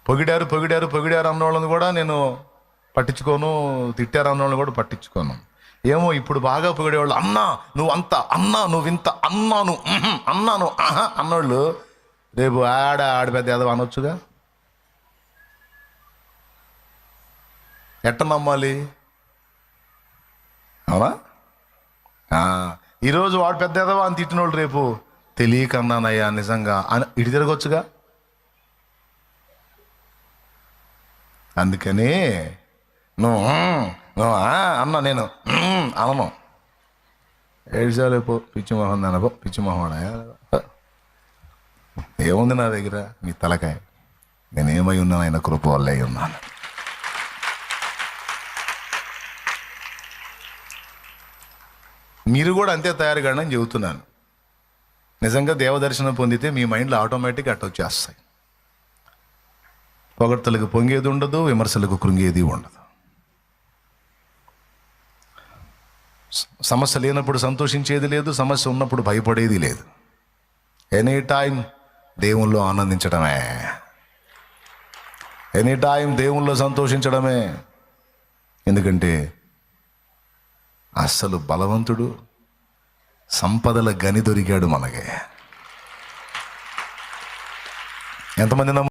పొగిడారు పొగిడారు పొగిడారు అన్నోళ్ళని కూడా నేను పట్టించుకోను, తిట్టారు అన్నోళ్ళని కూడా పట్టించుకోను. ఏమో ఇప్పుడు బాగా పొగిడేవాళ్ళు, అన్నా నువ్వు అంత, అన్నా నువ్వు ఇంత, అన్నాను అన్నాను ఆహా అన్నోళ్ళు రేపు ఆడి పెద్ద ఏదో అనొచ్చుగా. ఎట్ట నమ్మాలి? అవునా? ఈరోజు వాడు పెద్ద ఏదవా అని తిట్టినోళ్ళు రేపు తెలియకన్నానయ్యా నిజంగా అని ఇటు తిరగొచ్చుగా. అందుకని నువ్వు అన్నా నేను అనను. ఏడ్చాలేపో పిచ్చి మొహం అనపో, పిచ్చి మొహం ఏముంది నా దగ్గర నీ తలకాయ, నేనేమై ఉన్నాను ఆయన కృప వల్లే ఉన్నాను. మీరు కూడా అంతే తయారు కాండి అని చెబుతున్నాను. నిజంగా దేవదర్శనం పొందితే మీ మైండ్లో ఆటోమేటిక్గా అట్ట వచ్చేస్తాయి. పొగడ్తలకు పొంగేది ఉండదు, విమర్శలకు కృంగేది ఉండదు. సమస్య లేనప్పుడు సంతోషించేది లేదు, సమస్య ఉన్నప్పుడు భయపడేది లేదు. ఎనీ టైం దేవుల్లో ఆనందించడమే, ఎనీ టైం దేవుల్లో సంతోషించడమే. ఎందుకంటే అస్సలు బలవంతుడు సంపదల గని దొరికాడు మనకి. ఎంతమంది